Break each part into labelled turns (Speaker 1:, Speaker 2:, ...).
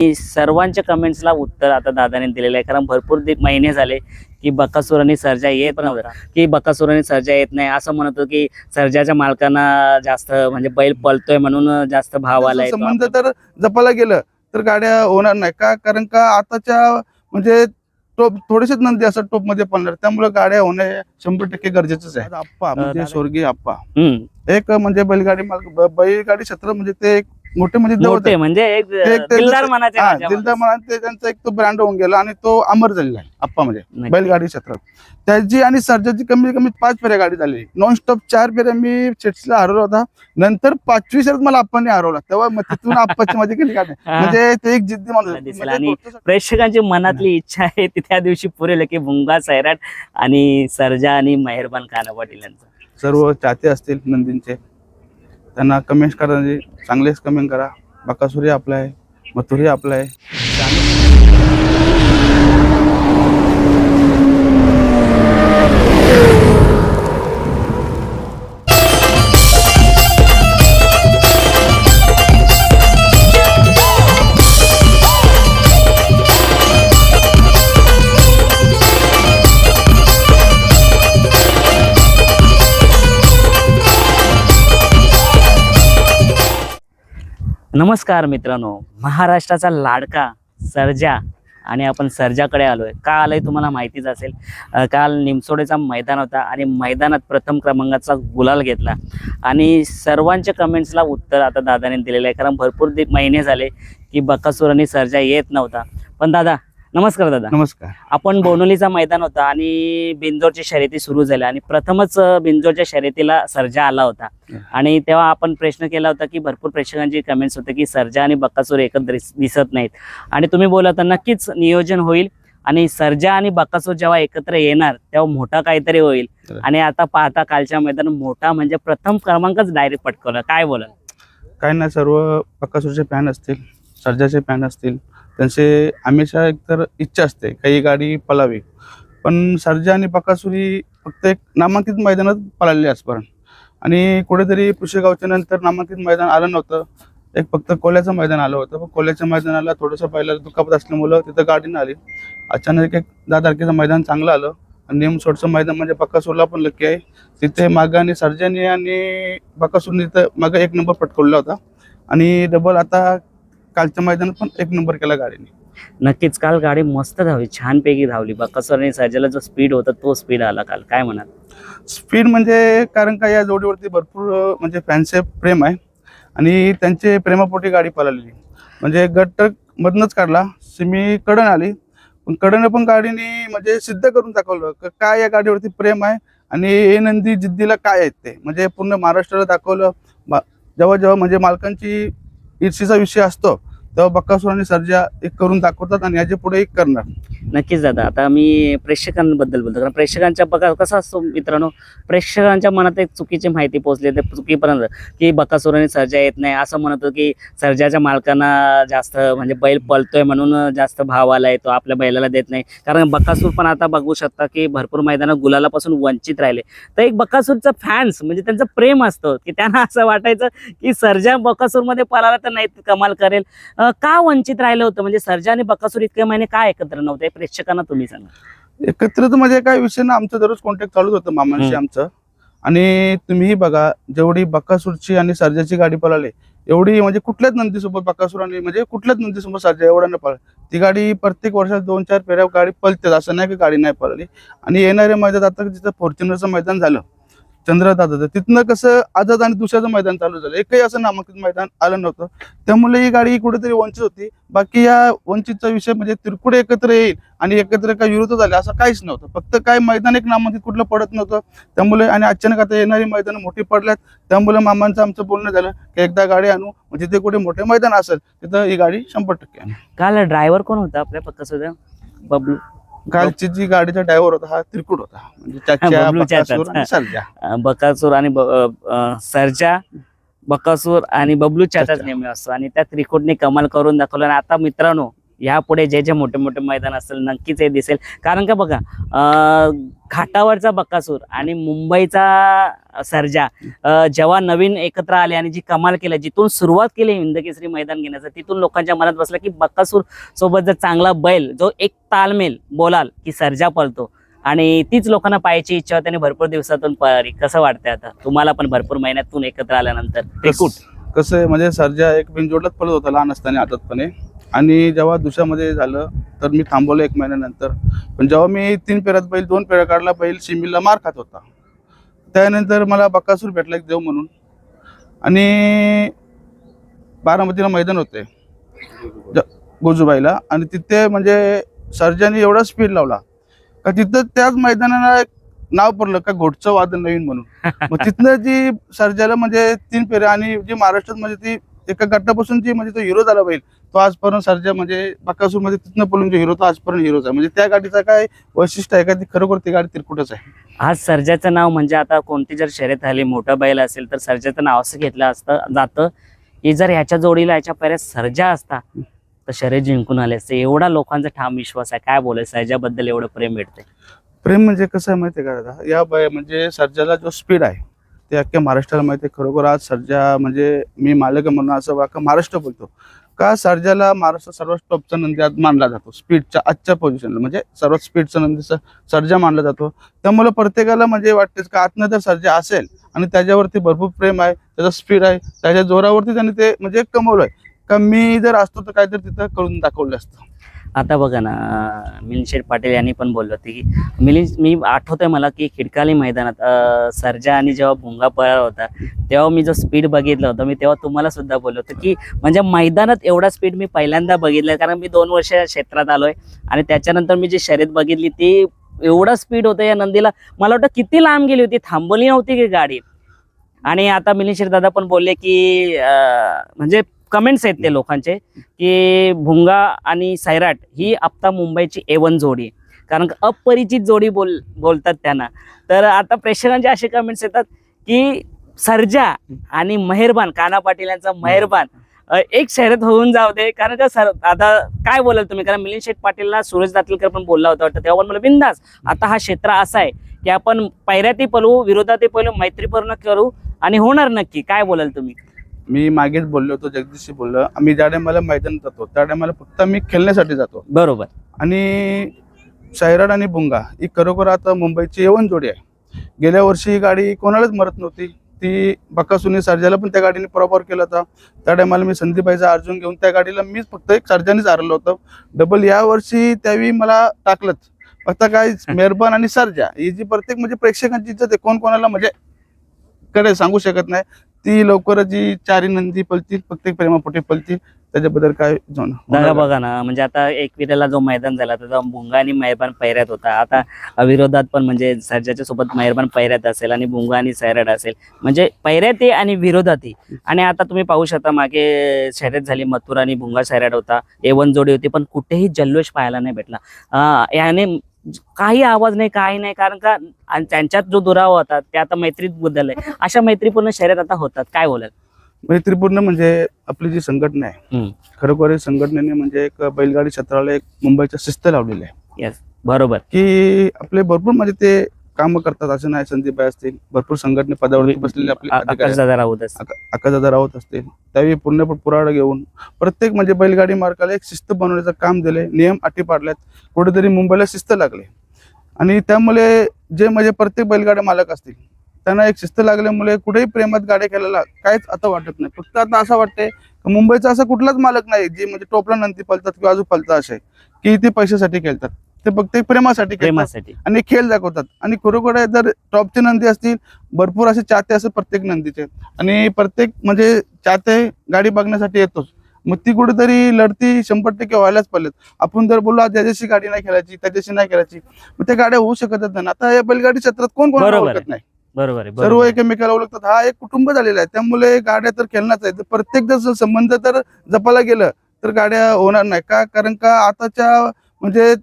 Speaker 1: सर्वांच्या कमेंट्सला उत्तर आता दादाने दिलेलं आहे, कारण भरपूर महिने झाले की बकासूर आणि सर्जा येत नव्हता, की बकासूर आणि सर्जा येत नाही असं म्हणतो की सर्जाच्या मालकांना जास्त म्हणजे बैल पळतोय म्हणून जास्त भाव आलाय.
Speaker 2: संबंध तर जपायला गेलं तर गाड्या होणार नाही का, कारण का आताच्या म्हणजे टोप थोडेसेच नंदी असं टोप मध्ये पळणार, त्यामुळे गाड्या होणे 100% गरजेचंच आहे. आप्पा म्हणजे स्वर्गीय आप्पा एक म्हणजे बैलगाडी क्षेत्र म्हणजे ते एक मोठे म्हणजे
Speaker 1: मोठे म्हणजे एक दिलदार मनाचे राजा
Speaker 2: दिलदार मनात त्यांचा एक तो ब्रँड होऊन गेला आणि तो अमर झालेला आहे आप्पा म्हणजे बैलगाडी क्षेत्रात. त्याची आणि सर्जाची कमीत कमी 5 फेऱ्या गाडी झाली, नॉन स्टॉप 4 फेऱ्या मी चेट्सला हरवला होता, नंतर 5वी शर्यत मला आप्पाने हरवला, तेव्हा तिथून आप्पाची माझी केली गाडी. म्हणजे ते एक जिद्दी माणूस.
Speaker 1: आणि प्रेक्षकांची मनातली इच्छा आहे ती त्या दिवशी पुरेल की भुंगा सैराट आणि सर्जा आणि मेहरबान काना पाटील यांचं.
Speaker 2: सर्व चाहते असतील नंदींचे त्यांना कमेंट करा, चांगलेच कमेंट करा. बकासूर आपला आहे, मथुर आपला आहे.
Speaker 1: नमस्कार मित्रांनो, महाराष्ट्राचा लाडका सर्जा आणि आपण सर्जाकडे आलोय. का आलोय तुम्हाला माहितीच असेल. काल निमसोडेचा मैदान होता आणि मैदानात प्रथम क्रमांकाचा गुलाल घेतला आणि सर्वांच्या कमेंट्सला उत्तर आता दादाने दिलेलं आहे, कारण भरपूर महिने झाले की बकासूर आणि सर्जा येत नव्हता. पण दादा नमस्कार. दादा
Speaker 2: नमस्कार.
Speaker 1: आपण बोनोलीचा मैदान होता आणि बिंजोरची शर्यती सुरू झाल्या आणि प्रथमच बिंजोरच्या शर्यतीला सर्जा आला होता आणि तेव्हा आपण प्रश्न केला होता की भरपूर प्रेक्षकांची कमेंट्स होते की सर्जा आणि बकासूर एकत्र दिसत नाहीत आणि तुम्ही बोलता नक्कीच नियोजन होईल आणि सर्जा आणि बकासूर जेव्हा एकत्र येणार तेव्हा मोठा काहीतरी होईल. आणि आता पाहता कालच्या मैदान मोठा म्हणजे प्रथम क्रमांकच डायरेक्ट पटकवला. काय बोलाल?
Speaker 2: काय नाही, सर्व बकासूरचे फॅन असतील, सर्जाचे फॅन असतील, त्यांचे हमेशा एकतर इच्छा असते काही गाडी पळावी, पण सर्जा आणि बकासूर ही फक्त एक नामांकित मैदानात पळालेली आजपर्यंत आणि कुठेतरी पुशेगावच्या नंतर नामांकित मैदान आलं नव्हतं. एक फक्त कोल्याचं मैदान आलं होतं, पण कोल्याच्या मैदानाला थोडंसं पहिला दुखापत असल्यामुळं तिथं गाडी नाही आली. अचानक एक 10 तारखेचं मैदान चांगलं आलं आणि नेमसोडचं मैदान म्हणजे बकासूरला पण लकी आहे, तिथे मागं आणि सर्जाने आणि बकासूरने तिथं मागं 1 नंबर पटकवला होता आणि डबल आता कालच्या मैदानात पण 1 नंबर केला गाडीने.
Speaker 1: नक्कीच काल गाडी मस्त धावली, छानपैकी धावली. बकासूर आणि सर्जाला जो स्पीड होता तो स्पीड आला काल. काय म्हणाल?
Speaker 2: स्पीड म्हणजे कारण का या जोडीवरती भरपूर म्हणजे फॅन्सचे प्रेम आहे आणि त्यांचे प्रेमापोटी गाडी पळालेली. म्हणजे गट मधनच काढला, सिमी कडन आली, पण कडन पण गाडीने म्हणजे सिद्ध करून दाखवलं काय या गाडीवरती प्रेम आहे आणि हे नंदी जिद्दीला काय आहेत ते म्हणजे पूर्ण महाराष्ट्राला दाखवलं. जेव्हा जेव्हा म्हणजे मालकांची ईर्षेचा विषय असतो तेव्हा बकासूर आणि सर्जा एक करून दाखवतात आणि याच्या पुढे एक करणार.
Speaker 1: नक्कीच दादा. आता मी प्रेक्षकांबद्दल बोलतो, कारण प्रेक्षकांच्या बघा कसा असतो मित्रांनो, प्रेक्षकांच्या मनात एक चुकीची माहिती पोहोचली ते चुकीपर्यंत की बकासूर आणि सर्जा येत नाही असं म्हणतो की सर्जाच्या मालकांना जास्त म्हणजे बैल पळतोय म्हणून जास्त भाव आलाय, तो आपल्या बैलाला देत नाही. कारण बकासूर पण आता बघू शकता की भरपूर मैदानात गुलालापासून वंचित राहिले. तर एक बकासूरचा फॅन्स म्हणजे त्यांचं प्रेम असतं की त्यांना असं वाटायचं की सर्जा बकासूरमध्ये पळाला तर नाही कमाल करेल. का वंचित राहिलं होतं म्हणजे सर्जा आणि बकासूर इतके महिने का एकत्र नव्हते? प्रेक्षकांना तुम्ही सांगा.
Speaker 2: एकत्रित म्हणजे काय विषय ना, आमचं दररोज कॉन्टॅक्ट चालूच होतं मामांशी आमचं. आणि तुम्हीही बघा जेवढी बकासूरची आणि सर्जाची गाडी पळाली एवढी म्हणजे कुठल्याच नंदीसोबत बकासूर आणि म्हणजे कुठल्याच नंदीसोबत सर्जा एवढा न पळाली. ती गाडी प्रत्येक वर्षात 2-4 फेऱ्या गाडी पळते, असं नाही की गाडी नाही पळाली. आणि येणाऱ्या मैदानात आता जिथं फॉर्च्युनरचं मैदान झालं चंद्रदादा, तिथनं कसं आझाद आणि दुसऱ्याचं मैदान चालू झालं, एकही असं नामांकित मैदान आलं नव्हतं. त्यामुळे ही गाडी कुठेतरी वंचित होती. बाकी या वंचितचा विषय म्हणजे तिरकुडे एकत्र येईल आणि एकत्र काय विरोध झाले असं काहीच नव्हतं. फक्त काय मैदान एक नामांकित कुठलं पडत नव्हतं त्यामुळे, आणि अचानक आता येणारी मैदान मोठी पडल्यात त्यामुळे मामांचं आमचं बोलणं झालं की एकदा गाडी आणू म्हणजे ते कुठे मोठे मैदान असेल तिथं ही गाडी 100% आणू.
Speaker 1: काल ड्रायव्हर कोण होता आपल्या बकासूर? बबलू.
Speaker 2: कालची जी गाडीचा ड्रायव्हर होता हा त्रिकुट होता, म्हणजे चाचा, बकासूर आणि सर्जा.
Speaker 1: बकासूर आणि सर्जा, बकासूर आणि बबलू चाचाच नेहमी असतो आणि त्या त्रिकुटने कमाल करून दाखवलं. आणि आता मित्रांनो यापुढे जे जे मोठे मोठे मैदान असेल नक्कीच हे दिसेल. कारण का बघा घाटावरचा बकासूर आणि मुंबईचा सर्जा जेव्हा नवीन एकत्र आले आणि जी कमाल केली, जिथून सुरुवात केली हिंदकेसरी मैदान घेण्याचं, तिथून लोकांच्या मनात बसलं की बकासूर सोबत जर चांगला बैल जो एक तालमेल बोलाल की सर्जा पळतो, आणि तीच लोकांना पाहायची इच्छा होती आणि भरपूर दिवसातून पळाली. कसं वाटतंय आता तुम्हाला पण भरपूर महिन्यातून एकत्र आल्यानंतर? त्रिकूट
Speaker 2: कसं आहे म्हणजे सर्जा एक बिनजोडलाच पळत होता लहान असताना आदतपणे, आणि जेव्हा दुसऱ्यामध्ये झालं तर मी थांबवलं 1 महिन्यानंतर. पण जेव्हा मी 3 फेऱ्यात बैल 2 फेऱ्या काढला, बैल शिमिलला मार खात होता. त्यानंतर मला बकासूर भेटला एक देव म्हणून, आणि बारामतीला मैदान होते गोजूबाईला, आणि तिथे म्हणजे सर्जाने एवढा स्पीड लावला का तिथं त्याच मैदानाला एक नाव पडलं का घोटचं वादन नवीन म्हणून. मग तिथनं जी सर्जाला म्हणजे 3 फेऱ्या, आणि जी महाराष्ट्रात म्हणजे ती एका गटापासून जी म्हणजे तो हिरो झाला बैल, तो आजपर्यंत सर्जा म्हणजे बकासूर मध्ये तिथनं पळून जो हिरो तो आजपर्यंत हिरोच आहे. म्हणजे त्या गाडीचं काय वैशिष्ट्य आहे का, ती खरोखर ती गाडी तिरकुटच आहे.
Speaker 1: आज सर्जाचं नाव म्हणजे आता कोणती जर शर्यत आली मोठा बैल असेल तर सर्जाचं नाव असं घेतलं जातं की जर ह्याच्या जोडीला ह्याच्या पैऱ्यात सर्जा असता तर शर्यत जिंकून आले असते. एवढा लोकांचा ठाम विश्वास आहे. काय बोलायचं सर्जाबद्दल एवढं प्रेम भेटते?
Speaker 2: प्रेम म्हणजे कसं आहे माहिती आहे का दादा, या म्हणजे सर्जाला जो स्पीड आहे ते अख्ख्या महाराष्ट्राला माहिती आहे. खरोखर आज सर्जा म्हणजे मी मालक आहे म्हणून असं अख्खा महाराष्ट्र बोलतो का, सर्जाला महाराष्ट्र सर्वात टॉपचा नंदी आज मानला जातो. स्पीडच्या आजच्या पोझिशनला म्हणजे सर्वात स्पीडचा नंदी सर्जा मानला जातो. त्यामुळे प्रत्येकाला म्हणजे वाटतेच का आतनं जर सर्जा असेल आणि त्याच्यावरती भरपूर प्रेम आहे, त्याचा स्पीड आहे, त्याच्या जोरावरती त्याने ते म्हणजे कमवलंय का, मी जर असतो तर काहीतरी तिथं करून दाखवलं असतं.
Speaker 1: आता बघा ना, मिलिंद शेठ पाटील यांनी पण बोललो होते की मी आठवतंय मला की खिडकाली मैदानात सर्जा आणि जेव्हा भुंगा पळाला होता तेव्हा मी जो स्पीड बघितलं होतं, मी तेव्हा तुम्हाला सुद्धा बोललो होतो की म्हणजे मैदानात एवढा स्पीड मी पहिल्यांदा बघितलं. कारण मी 2 वर्ष क्षेत्रात आलोय आणि त्याच्यानंतर मी जी शर्यत बघितली ती एवढा स्पीड होतं या नंदीला. मला वाटतं किती लांब गेली होती, थांबवली नव्हती की गाडी. आणि आता मिलिंद शेठ दादा पण बोलले की म्हणजे कमेंट्स आहेत ते लोकांचे की भुंगा आणि सैराट ही आत्ता मुंबईची A1 जोडी आहे. कारण अपरिचित जोडी बोलतात त्यांना. तर आता प्रेक्षकांचे असे कमेंट्स येतात की सर्जा आणि मेहरबान, कान्हा पाटील यांचा मेहरबान एक शर्यत होऊन जाऊ दे. कारण का आता काय बोलाल तुम्ही? कारण मिलिंद शेठ पाटीलला सुरेश दातीलकर पण बोलला होता वाटतं, तेव्हा मला बिंदास आता हा क्षेत्र असा आहे की आपण पैऱ्यातही पळू, विरोधातही पळू, मैत्रीपूर्ण करू आणि होणार नक्की. काय बोलाल तुम्ही?
Speaker 2: मी मागेच बोललो होतो, जगदीशशी बोललो, आम्ही ज्या टायमाला मैदानात जातो त्या टायमाला फक्त आम्ही खेळण्यासाठी जातो.
Speaker 1: बरोबर.
Speaker 2: आणि सैराट आणि भुंगा ही खरोखर आता मुंबईची A1 जोडी आहे. गेल्या वर्षी ही गाडी कोणालाच मरत नव्हती. ती बकासूरने सर्जाला पण त्या गाडीने प्रॉपर केला होता. त्या टायमाला मी संदीपाईचा अर्जुन घेऊन त्या गाडीला मीच फक्त एक सर्जानेच हरवलं होतं डबल. या वर्षी त्यावेळी मला टाकलंच फक्त काय मेहरबान आणि सर्जा ही जी प्रत्येक म्हणजे प्रेक्षकांची इज्जत आहे, कोण कोणाला म्हणजे कडे सांगू शकत नाही. ती लवकरच जी 4 नंदी पळतील, प्रत्येक प्रेमापोटी पळतील, त्याच्याबद्दल काय
Speaker 1: बघा ना, म्हणजे आता एकविराला जो मैदान झाला त्याचा भुंगा आणि मेहरबान पैऱ्यात होता. आता विरोधात पण म्हणजे सर्जाच्या सोबत मेहरबान पैऱ्यात असेल आणि भुंगा आणि सैराट असेल, म्हणजे पैऱ्यात आणि विरोधातही. आणि आता तुम्ही पाहू शकता मागे शर्यत झाली, मथुर आणि भुंगा सैराट होता, A1 जोडी होती, पण कुठेही जल्लोष पाहायला नाही भेटला. याने काही आवाज नाही, काही नाही. कारण का त्यांच्यात जो दुरावा होता ते आता मैत्रीत बदललाय. अशा मैत्रीपूर्ण शर्यत आता होतात. काय बोलाल?
Speaker 2: मैत्रीपूर्ण म्हणजे आपली जी संघटना आहे, खरोखर संघटनेने म्हणजे एक बैलगाडी क्षेत्राला एक मुंबईच्या शिस्त लावलेली आहे.
Speaker 1: यस, बरोबर.
Speaker 2: की आपले भरपूर म्हणजे ते काम करतात, असं नाही. संदीप असतील, भरपूर संघटने पदावरती बसलेले आपले
Speaker 1: आकाशदादा
Speaker 2: राऊत असतील, त्यावेळी पूर्ण पुरावा घेऊन प्रत्येक म्हणजे बैलगाडी मार्गाला एक शिस्त बनवण्याचं काम दिले, नियम अटी पाडल्यात. कुठेतरी मुंबईला शिस्त लागले आणि त्यामुळे जे म्हणजे प्रत्येक बैलगाडी मालक असतील त्यांना एक शिस्त लागल्यामुळे कुठेही प्रेमात गाड्या केलेला काहीच आता वाटत नाही. फक्त आता असं वाटतंय मुंबईचा असा कुठलाच मालक नाही जे म्हणजे टोपला नंदी पळतात किंवा अजून पळतात असे की ते पैशासाठी खेळतात. ते फक्त प्रेमासाठी आणि खेळ दाखवतात. आणि खरोखर जर टॉपचे नंदी असतील, भरपूर असे चाहते असतात प्रत्येक नंदीचे, आणि प्रत्येक म्हणजे चाहते गाडी बघण्यासाठी येतोच. मग ती कुठेतरी लढती 100% व्हायलाच पाहिजेत. आपण जर बोललो ज्याच्याशी गाडी नाही खेळायची त्याच्याशी नाही खेळायची, मग त्या गाड्या होऊ शकतच नाही. आता या बैलगाडी क्षेत्रात कोण कोणाला ओळखत नाही,
Speaker 1: बरोबर.
Speaker 2: सर्व एकमेकाला ओळखतात. हा एक कुटुंब झालेला आहे. त्यामुळे गाड्या तर खेळण्याच आहे. प्रत्येक जर संबंध तर जपायला गेलं तर गाड्या होणार नाही का, कारण का आताच्या म्हणजे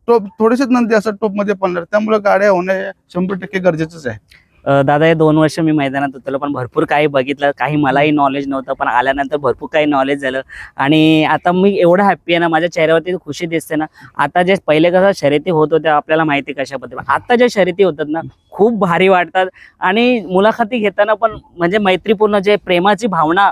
Speaker 2: टॉप थोडेसेच नंदी असं टॉप मध्ये पडणार, त्यामुळे गाड्या होणे 100% गरजेचंच आहे.
Speaker 1: दादा हे 2 वर्ष मी मैदानात उतरलो, पण भरपूर काही बघितलं, काही मलाही नॉलेज नव्हतं, पण आल्यानंतर भरपूर काही नॉलेज झालं. आणि आता मी एवढं हॅप्पी आहे ना, माझ्या चेहऱ्यावरती खुशी दिसते ना. आता जे पहिले कसं शर्यती होत होत्या आपल्याला माहिती कशा पद्धतीने, आता ज्या शर्यती होतात ना खूप भारी वाटतात. आणि मुलाखती घेताना पण म्हणजे मैत्रीपूर्ण जे प्रेमाची भावना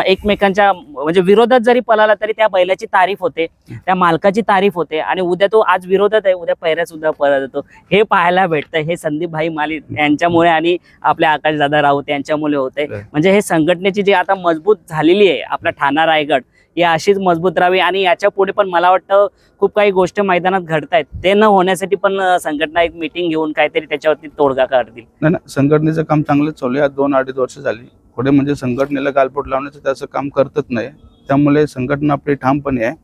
Speaker 1: एकमेकांच्या म्हणजे विरोधात जरी पळाला तरी त्या बैलाची तारीफ होते, त्या मालकाची तारीफ होते. आणि उद्या तो आज विरोधात आहे, उद्या पैऱ्यात सुद्धा पळत येतो. हे पाहायला भेटतं. हे संदीप भाई माली यांच्यामुळे आणि आपल्या आकाशदादा राऊत यांच्यामुळे होते. म्हणजे हे संघटनेची जी आता मजबूत झालेली आहे आपला ठाणा रायगड, ही अशीच मजबूत राहावी. आणि याच्या पुढे पण मला वाटतं खूप काही गोष्टी मैदानात घडतायत, ते न होण्यासाठी पण संघटना एक मीटिंग घेऊन काहीतरी त्याच्यावरती तोडगा काढतील.
Speaker 2: नाही, संघटनेचं काम चांगलंच चालू आहे. 2-2.5 वर्ष झाली. पुढे म्हणजे संघटनेला गालपोट लावण्याचं त्याचं काम करतच नाही. त्यामुळे संघटना आपली ठामपणे आहे.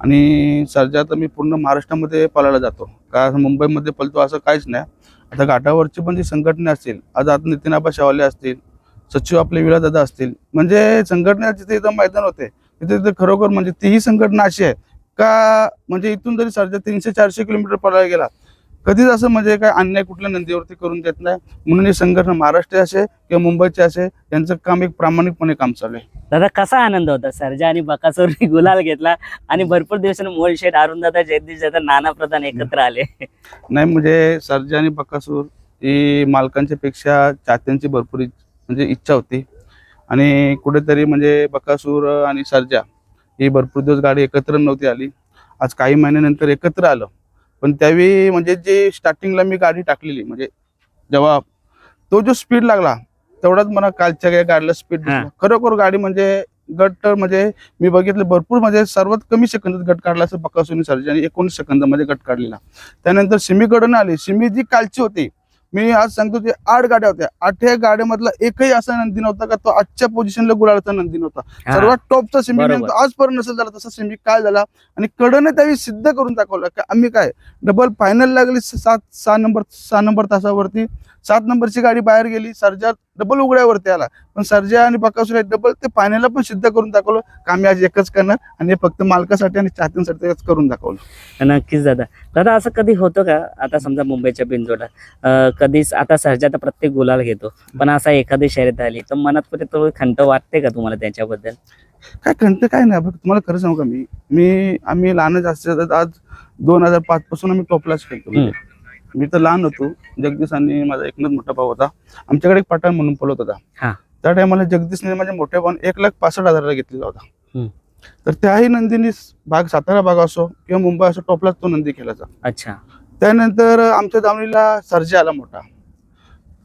Speaker 2: आणि सर्जा तर मी पूर्ण महाराष्ट्रामध्ये पळायला जातो, का मुंबईमध्ये पळतो असं काहीच नाही. आता घाटावरची पण जी संघटना असतील, आज आता नितीन आबा शेवाले असतील, सचिव आपले विलादादा असतील, म्हणजे संघटना जिथे इथं मैदान होते तिथे खरोखर म्हणजे तीही संघटना अशी आहे का म्हणजे इथून जरी सर्जा 300-400 किलोमीटर पळायला गेला कधीच असं म्हणजे काय अन्याय कुठल्या नंदीवरती करून देत नाही. म्हणून ही संघटना महाराष्ट्र असे किंवा मुंबईचे असे यांचं काम एक प्रामाणिकपणे काम चालू आहे.
Speaker 1: दादा कसा आनंद होता, सर्जा आणि बकासूरने गुलाल घेतला आणि भरपूर दिवसांनी मोल शेठ, अरुण दादा, जगदीश दादा, नाना प्रधान एकत्र आले.
Speaker 2: नाही म्हणजे सर्जा आणि बकासूर ही मालकांच्या पेक्षा चाहत्यांची भरपूर म्हणजे इच्छा होती. आणि कुठेतरी म्हणजे बकासूर आणि सर्जा ही भरपूर दिवस गाडी एकत्र नव्हती आली. आज काही महिन्यानंतर एकत्र आलं. पण त्यावेळी म्हणजे जे स्टार्टिंगला मी गाडी टाकलेली म्हणजे जेव्हा तो जो स्पीड लागला तेवढाच मला कालच्या गाडीला स्पीड दिसला. खरोखर गाडी म्हणजे गट म्हणजे मी बघितलं भरपूर म्हणजे सर्वात कमी सेकंदात गट काढला असं बकासूर सर्जाने 19 सेकंदामध्ये गट काढलेला. त्यानंतर सिमीकडून आली. सिमी जी कालची होती, मी आज सांगतो ते 8 गाड्या होत्या. 8 गाड्यामधला एकही असा नंदी नव्हता का तो आजच्या पोझिशनला गुलाळचा नंदी नव्हता. सर्वात टॉपचा सेमी आजपर्यंत नसेल झाला तसा सेमी काय झाला. आणि कडने त्यावेळी सिद्ध करून दाखवलं की आम्ही काय डबल फायनल लागली 6 नंबर तासावरती. 7 नंबरची गाडी बाहेर गेली, सर्जा डबल उघड्यावरती आला. पण सर्जा आणि बकासूर डबल ते फायनलला पण सिद्ध करून दाखवलं की आम्ही आज एकच करणार आणि फक्त मालकासाठी आणि चाहत्यांसाठी करून दाखवलं.
Speaker 1: नक्कीच दादा. दादा असं कधी होतं का, आता समजा मुंबईच्या बिनजोडला कधीच आता सर्जा तर प्रत्येक गुलाल घेतो, पण असा एखादी शर्यत आली तर मनात कुठे थोडी खंत वाटते का तुम्हाला त्याच्याबद्दल?
Speaker 2: काय खंत काय नाही. तुम्हाला खरं सांगू का, आम्ही लहानच असतात. आज 2005 पासून आम्ही टॉपलाच खेळतो. मी तर लहान होतो. जगदीश आणि माझा एकच मोठा भाऊ होता. आमच्याकडे एक पठाण म्हणून पळत होता. त्या टायमाला जगदीशने माझ्या मोठ्या भावाने 1,65,000 घेतलेला होता. तर त्याही नंदीने भाग सातारा भाग असो किंवा मुंबई असो टॉपलाच तो नंदी खेळायचा.
Speaker 1: अच्छा.
Speaker 2: त्यानंतर आमच्या दावणीला सर्जा आला, मोठा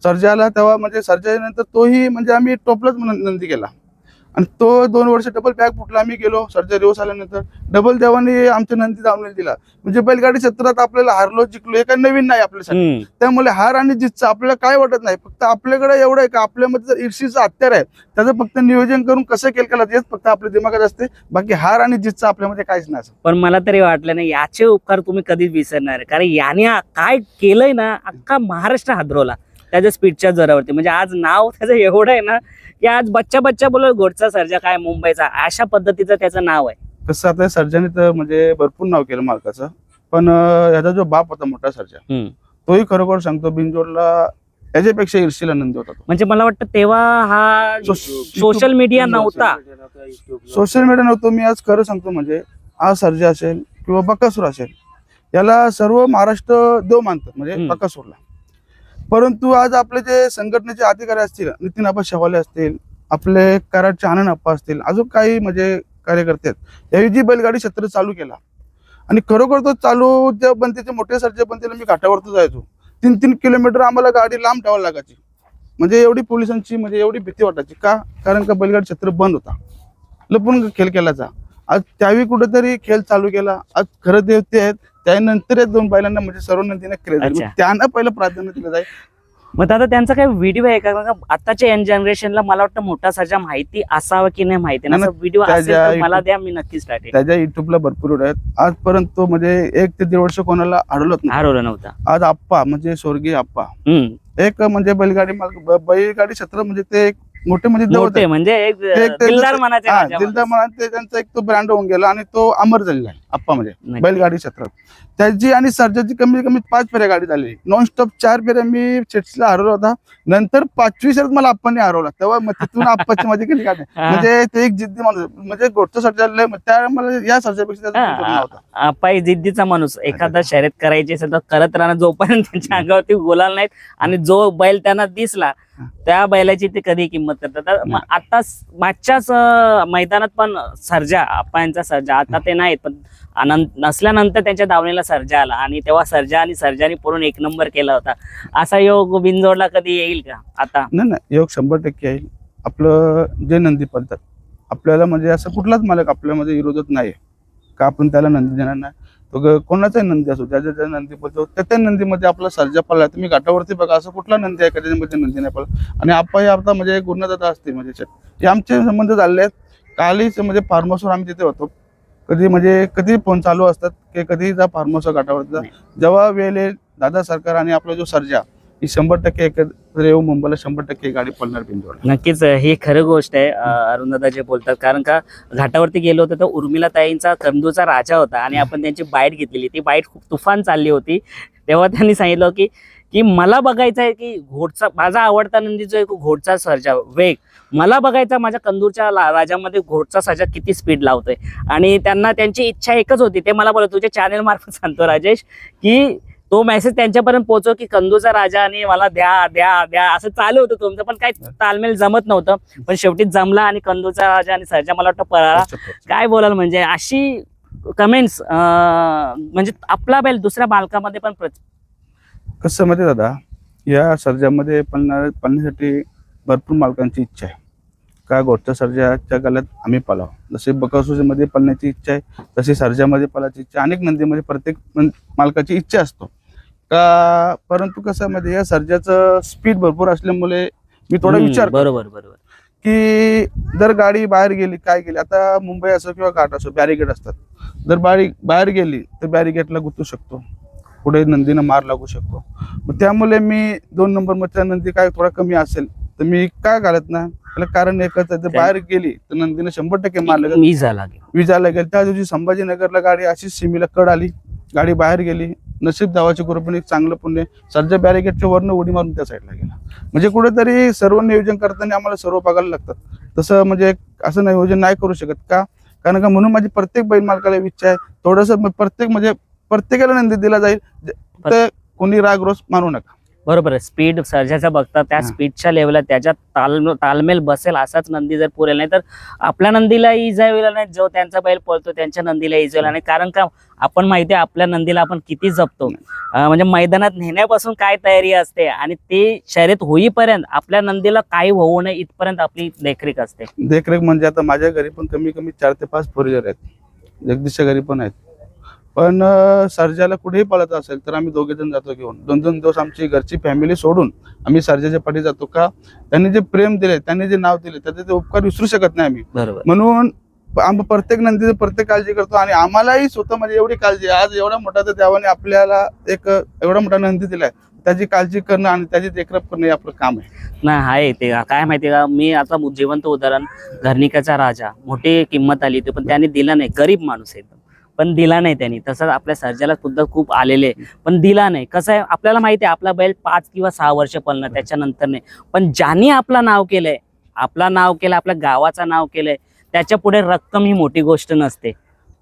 Speaker 2: सर्जा आला. तेव्हा म्हणजे सर्जानंतर तोही म्हणजे आम्ही टॉपलाच नंदी केला. आणि तो 2 वर्ष डबल बॅग फुटला. आम्ही गेलो सर्जा दिवस आल्यानंतर डबल देवाने आमच्या नंदी दावणीला दिला. म्हणजे बैलगाडी क्षेत्रात आपल्याला हारलो जिंकलो हे काही नवीन नाही आपल्यासाठी. त्यामुळे हार आणि जितचं आपल्याला काय वाटत नाही. फक्त आपल्याकडे एवढं आहे का आपल्यामध्ये जर ईर्षीचं हत्यार आहे त्याचं फक्त नियोजन करून कसं केलं हेच फक्त आपल्या दिमागात असते. बाकी हार आणि जितचं आपल्यामध्ये काहीच नाही.
Speaker 1: पण मला तरी वाटलं नाही याचे उपकार तुम्ही कधीच विसरणार, कारण याने काय केलंय ना, अख्खा महाराष्ट्र हादरवला त्याच्या स्पीडच्या जोरावरती. म्हणजे आज नाव त्याचं एवढं आहे ना की आज बच्चा बोल घोडचा सर्जा काय मुंबईचा, अशा पद्धतीचं त्याचं नाव आहे.
Speaker 2: कसं आता सर्जाने तर म्हणजे भरपूर नाव केलं मालकाचं. पण ह्याचा जो बाप होता मोठा सर्जा, तोही खरोखर सांगतो बिनजोडला याच्यापेक्षा ईर्षीला नंदी होता.
Speaker 1: म्हणजे मला वाटतं तेव्हा हा सोशल मीडिया नव्हता.
Speaker 2: सोशल मीडिया नव्हतं. मी आज खरं सांगतो म्हणजे आज सर्जा असेल किंवा बकासूर असेल याला सर्व महाराष्ट्र देव मानतात म्हणजे बकासूरला. परंतु आज आपले जे संघटनेचे अधिकारी असतील, नितीन आबा शेवाले असतील, आपले कराडचे आनंद आप्पा असतील, अजून काही म्हणजे कार्यकर्ते आहेत, यावेळी जी बैलगाडी क्षेत्र चालू केला. आणि खरोखर तो चालू ज्या बनतेचे मोठे सर्जे बनतेला मी घाटावरती जायचो. 3-3 किलोमीटर आम्हाला गाडी लांब ठेवायला लागायची. म्हणजे एवढी पोलिसांची म्हणजे एवढी भीती वाटायची का, कारण का बैलगाडी क्षेत्र बंद होता, लपून खेळ केल्याचा. आज त्यावेळी कुठेतरी खेळ चालू केला. आज खरं देव ते आहेत. त्यानंतर 2 बैलांना म्हणजे सर्व नंदीने केले, त्यांना पहिलं प्राधान्य दिलं जाईल.
Speaker 1: मग दादा त्यांचा काही व्हिडिओ आहे का? आताच्या यंग जनरेशनला मला वाटतं मोठा सर्जा माहिती असावा की नाही माहिती नाही. व्हिडिओ असेल तर मला द्या, मी नक्कीच टाकेन.
Speaker 2: त्याच्या युट्यूबला भरपूर व्हिडिओ आहेत. आजपर्यंत तो म्हणजे 1 ते 1.5 वर्ष कोणाला हरवलं
Speaker 1: नव्हता.
Speaker 2: आज आप्पा म्हणजे स्वर्गीय आप्पा एक म्हणजे बैलगाडी क्षेत्र म्हणजे ते एक मोठे म्हणजे
Speaker 1: दिलदार मनाचे
Speaker 2: त्यांचा एक तो ब्रँड होऊन गेला आणि तो अमर झालेला आहे आप्पा म्हणजे
Speaker 1: नक्की.
Speaker 2: बैलगाडी क्षेत्रात. त्याची आणि सर्जाची कमीत कमी 5 फेऱ्या गाडी झाली, नॉनस्टॉप 4 फेऱ्या मी चेट्सला हरवला होता. नंतर 5वी शर्यत मला आप्पांनी हरवला, तेव्हा मग तिथून आप्पाची माझी कधी गाडी म्हणजे ते एक जिद्दी माणूस, म्हणजे गोष्ट सर्जा त्या मला या सर्जापेक्षा नव्हता.
Speaker 1: आप्पा जिद्दीचा माणूस, एखादा शर्यत करायची असेल तर करत राहणार जोपर्यंत त्यांच्या अंगावरती गुलाल नाहीत, आणि जो बैल त्यांना दिसला त्या बैलाची ते कधी किंमत करतात. तर मग आता मागच्याच मैदानात पण सर्जा, आप्पा यांचा सर्जा, आता ते नाहीत पण नसल्यानंतर त्यांच्या दावणीला सर्जा आला, आणि तेव्हा सर्जा आणि सर्जानी पूर्ण 1 नंबर केला होता. असा योग बिनजोडला कधी येईल का आता?
Speaker 2: नाही, योग 100% येईल. आपलं जे नंदी पळतात आपल्याला, म्हणजे असं कुठलाच मालक आपल्यामध्ये विरोधात नाही का आपण त्याला नंदी देणार नाही. तो कोणाचाही नंदी असो, ज्या नंदी पळतो त्या नंदीमध्ये आपला सर्जा पळला. तुम्ही घाटावरती बघा, असं कुठला नंदी आहे का त्याच्यामध्ये नंदी नाही पळला. आणि आपण आता म्हणजे गुणदाता असते म्हणजे हे आमचे संबंध झाले आहेत. कालीच म्हणजे फार्म हाऊसवर आम्ही तिथे होतो, कधी फोन चालू असतात की कधी जा फार्म हाऊस घाटावरती जा, जेव्हा वेळ येईल दादा सरकार आणि आपला जो सर्जा ही 100% एकत्र येऊ मुंबईला 100% गाडी पळणार बिनजोड.
Speaker 1: नक्कीच ही खरं गोष्ट आहे. अरुण दादा जे बोलतात, कारण का घाटावरती गेलो होतो तर उर्मिला ताईंचा कंदूचा राजा होता आणि आपण त्यांची बाईट घेतलेली, ती बाईट खूप तुफान चालली होती. तेव्हा त्यांनी सांगितलं की मला बघायचं आहे की घोडचा, माझा आवडता नंदी जो आहे घोडचा सर्जा वेग, मला बघायचा माझ्या कंदूरच्या राजामध्ये घोडचा सर्जा किती स्पीड लावतोय. आणि त्यांना त्यांची इच्छा एकच होती, ते मला बोलत, तुझ्या चॅनल मार्फत सांगतो राजेश, की तो मेसेज त्यांच्यापर्यंत पोहोचव की कंदूचा राजा आणि मला द्या द्या द्या, असं चालू होतं तुमचं, पण काही तालमेल जमत नव्हतं. पण शेवटी जमला आणि कंदूचा राजा आणि सर्जा मला वाटतं पळाला. काय बोलाल, म्हणजे अशी कमेंट्स, म्हणजे आपला बैल दुसऱ्या मालकामध्ये पण
Speaker 2: कसं माहिती दादा, या सर्जामध्ये पळण्यासाठी भरपूर मालकांची इच्छा आहे का घोडच्या सर्जाच्या गळ्यात आम्ही पळावं. जसे बकासूरमध्ये पळण्याची इच्छा आहे, तशी सर्जामध्ये पळायची इच्छा, अनेक नंदीमध्ये प्रत्येक मालकाची इच्छा असतो का. परंतु कसं म्हणजे या सर्जाचं स्पीड भरपूर असल्यामुळे मी थोडा विचार
Speaker 1: बरोबर
Speaker 2: की जर गाडी बाहेर गेली, काय गेली, आता मुंबई असो किंवा घाट असो बॅरिगेट असतात, जर बाहेर गेली तर बॅरिगेटला गुंतू शकतो, पुढे नंदीनं मार लागू शकतो. मग त्यामुळे मी 2 नंबर मधल्या नंदी काय थोडा कमी असेल तर मी काय घालत ना, त्याला कारण एकच आहे, जर बाहेर गेली तर नंदीनं 100% मार लागेल, विजा लागेल. त्या दिवशी संभाजीनगरला गाडी अशीच सीमेला कड आली, गाडी बाहेर गेली, नशीब धावाची कृपेने चांगलं पुण्य, सर्जा बॅरिगेटच्या वरनं उडी मारून त्या साईडला गेला. म्हणजे कुठेतरी सर्व नियोजन करताना आम्हाला सर्व बघायला लागतात. तसं म्हणजे असं नियोजन नाही करू शकत का, कारण का म्हणून माझी प्रत्येक बैल मालकाला इच्छा आहे थोडंसं प्रत्येकाला नंदी दिला जाईल, तर कोणी राग रोज मानू नका.
Speaker 1: बरोबर आहे. स्पीड सर्जाचा बघता त्या स्पीडच्या लेवलला त्याच्यात तालमेल बसेल असाच नंदी जर पुरेल, नाही तर आपल्या नंदीला इजा होईल नाही, जो त्यांचा बैल पळतो त्यांच्या नंदीला इजा होईल नाही. कारण का आपण माहिती आहे आपल्या नंदीला आपण किती जपतो, म्हणजे मैदानात नेण्यापासून काय तयारी असते आणि ते शर्यत होईपर्यंत आपल्या नंदीला काही होऊ नये इथपर्यंत आपली देखरेख असते.
Speaker 2: देखरेख म्हणजे आता माझ्या घरी पण कमी 4 ते 5 फोर व्हीलर आहेत, जगदीशच्या घरी पण आहेत. पण सर्जाला कुठेही पळत असेल तर आम्ही 2 जण जातो घेऊन, 2 दिवस आमची घरची फॅमिली सोडून आम्ही सर्जाच्या पाठी जातो का. त्यांनी जे प्रेम दिले, त्यांनी जे नाव दिले, त्याचे ते उपकार विसरू शकत नाही आम्ही. म्हणून आम्ही प्रत्येक नंदीची प्रत्येक काळजी करतो आणि आम्हालाही स्वतः म्हणजे एवढी काळजी, आज एवढा मोठा तर देवाने आपल्याला एक एवढा मोठा नंदी दिलाय, त्याची काळजी करणं आणि त्याची देखरेख करणं हे आपलं काम आहे.
Speaker 1: नाही आहे ते काय माहिती का, मी आता जिवंत उदाहरण, घरनिकाचा राजा, मोठी किंमत आली होती पण त्याने दिला नाही, गरीब माणूस आहे पण दिला नाही त्यांनी. तसंच आपल्या सर्जाला सुद्धा खूप आलेले पण दिला नाही. कसं आहे आपल्याला माहिती आहे आपला बैल 5 किंवा 6 वर्ष पळणार, त्याच्यानंतर नाही. पण ज्यांनी आपलं नाव केलंय, आपल्या गावाचं नाव केलंय, त्याच्या पुढे रक्कम ही मोठी गोष्ट नसते.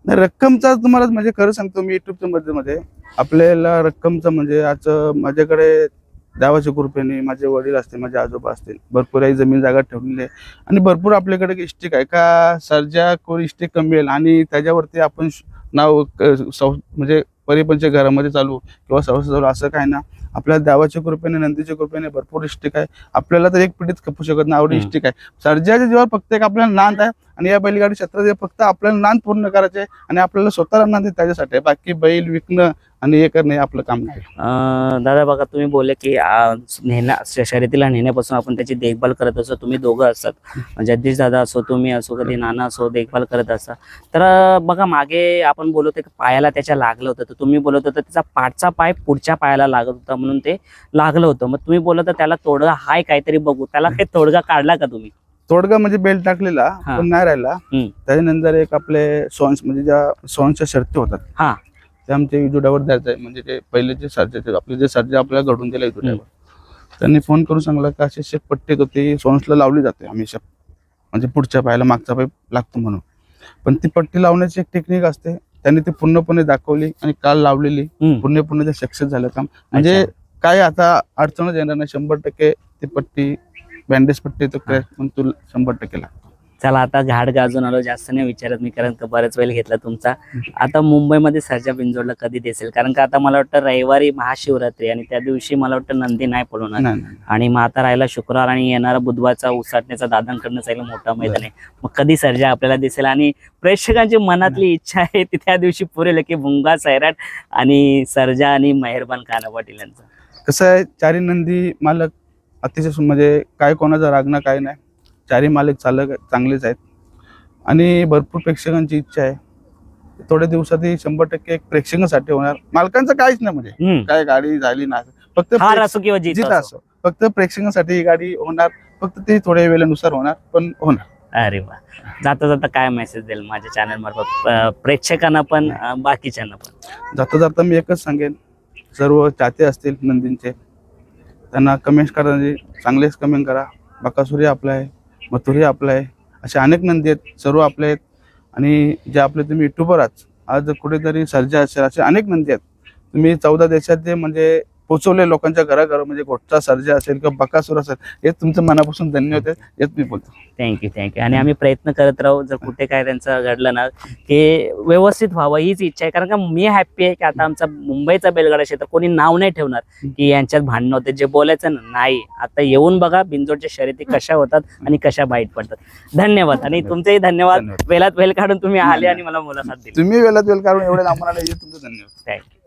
Speaker 2: रक्कमचा तुम्हाला म्हणजे खरं सांगतो मी, युट्यूबच्या मध्ये आपल्याला रक्कमचं म्हणजे आज माझ्याकडे देवाच्या कृपेने माझे वडील असतील, माझे आजोबा असतील, भरपूर काही जमीन जागा ठेवलेली आहे आणि भरपूर आपल्याकडे इष्टिक आहे का. सर्जा कोण इष्टिक कमेल आणि त्याच्यावरती आपण नाव म्हणजे परिपंच घरामध्ये चालू किंवा संस्था चालू असं काय ना. आपल्या देवाच्या कृपेने, नंदीच्या कृपेने भरपूर इष्टिक आहे. आपल्याला तर एक पिढीत खपू शकत नाही एवढी इष्टिक आहे. सर्जाच्या जीवावर फक्त एक आपल्याला नांद आहे आणि या बैलगाडी क्षेत्रात फक्त आपल्याला नांद पूर्ण करायचे आहे आणि आपल्याला स्वतःला नांद त्याच्यासाठी आहे. बाकी बैल विकणं आणि हे करणं हे आपलं काम नाही.
Speaker 1: दादा बघा, तुम्ही बोलले की शर्यतीला नेण्यापासून आपण त्याची देखभाल करत असतो. तुम्ही दोघं असतात, जगदीश दादा असो, तुम्ही असो, कधी नाना असो, देखभाल करत असता. तर बघा मागे आपण बोलत की पायाला त्याच्या लागलं होतं, तर तुम्ही बोलत होता त्याचा पाठचा पाय पुढच्या पायाला लागत होता म्हणून ते लागलं होतं. मग तुम्ही बोलत त्याला तोडगा हाय काहीतरी बघू, त्याला काही तोडगा काढला का तुम्ही?
Speaker 2: तोडगा म्हणजे बेल्ट टाकलेला
Speaker 1: हा.
Speaker 2: पण नाही राहिला.
Speaker 1: हम्म.
Speaker 2: त्याच्यानंतर एक आपले सॉन्स म्हणजे ज्या सॉन्सच्या शर्ती होतात
Speaker 1: हा.
Speaker 2: ते आमच्या विजुडावर द्यायचं आहे. म्हणजे ते पहिले जे सर्जे आपले जे सर्जे आपल्याला घडून दिले विजुडावर, त्यांनी फोन करून सांगला की अशी शेप पट्टी होती सॉन्सला लावली जाते हमेशा, म्हणजे पुढच्या पायाला मागचा पाय लागतो म्हणून. पण ती पट्टी लावण्याची एक टेक्निक असते, त्यांनी ती पूर्णपणे दाखवली आणि काल लावलेली पूर्णपणे ते सक्सेस झालं काम. म्हणजे काय आता अडचणच येणार नाही. 100% ती पट्टी बँडेज पट्टी तो क्रॅक पण तू 100% लागतो.
Speaker 1: चला आता घाट गाजून आलो, जास्त नाही विचारत मी, कारण का बराच वेळ घेतला तुमचा. आता मुंबईमध्ये सर्जा बिनजोडला कधी दिसेल? कारण का आता मला वाटतं रविवारी महाशिवरात्री आणि त्या दिवशी मला वाटतं नंदी नाही पळवणार,
Speaker 2: नाही.
Speaker 1: आणि मग आता राहिला शुक्रवार आणि येणारा बुधवारचा उसाटण्याचा दादांकडनं चांगला मोठा मैदान आहे. मग कधी सर्जा आपल्याला दिसेल? आणि प्रेक्षकांची मनातली इच्छा आहे ती त्या दिवशी पुरेल की भुंगा सैराट आणि सर्जा आणि मेहरबान काना पाटील यांचा.
Speaker 2: कसं आहे, चारी नंदी मालक अतिशय म्हणजे काय कोणाचा रागणं काय नाही, चारी मालक चालक चांगलेच आहेत आणि भरपूर प्रेक्षकांची इच्छा आहे. थोड्या दिवसात 100% एक प्रेक्षकांसाठी होणार. मालकांचं काहीच नाही, म्हणजे काय गाडी झाली नाही, फक्त
Speaker 1: हार असो किंवा जीत
Speaker 2: जीत
Speaker 1: असो.
Speaker 2: असो, फक्त प्रेक्षकांसाठी ही गाडी होणार. फक्त ती थोड्या वेळेनुसार होणार, पण होणार.
Speaker 1: अरे वा. जाता जाता काय मेसेज देईल माझ्या चॅनल मार्फत प्रेक्षकांना पण बाकीच्यांना पण?
Speaker 2: जाता जाता मी एकच सांगेन, सर्व चाहते असतील नंदींचे त्यांना कमेंट करा, म्हणजे चांगलेच कमेंट करा. बकासुरी आपला आहे, मथुरी आपला आहे, असे अनेक नंदी आहेत, सर्व आपले आहेत. आणि जे आपले तुम्ही युट्यूबर आहात, आज कुठेतरी सर्जा असेल, असे अनेक नंदी आहेत. तुम्ही 14 देशात जे म्हणजे पोहोचवले लोकांच्या घराघर, म्हणजे घोटचा सर्जा असेल किंवा बकासूर असेल, हे तुमचं मनापासून धन्यवाद आहे, हेच मी बोलतो.
Speaker 1: थँक्यू. आणि आम्ही प्रयत्न करत राहू, जर कुठे काय त्यांचं घडलं ना की व्यवस्थित व्हावं हीच इच्छा आहे. कारण का मी हॅप्पी आहे की आता आमचा मुंबईचा बैलगाडा क्षेत्र कोणी नाव नाही ठेवणार की यांच्यात भांडणं होते, जे बोलायचं ना नाही. आता येऊन बघा बिनजोडच्या शर्यती कशा होतात आणि कशा बाईट पडतात. धन्यवाद. आणि तुमचेही धन्यवाद, वेळात वेळ काढून तुम्ही आले आणि मला मुलाखत दिली.
Speaker 2: तुम्ही वेळात वेळ काढून एवढे लांबून आले, तुमचं धन्यवाद.
Speaker 1: थँक्यू.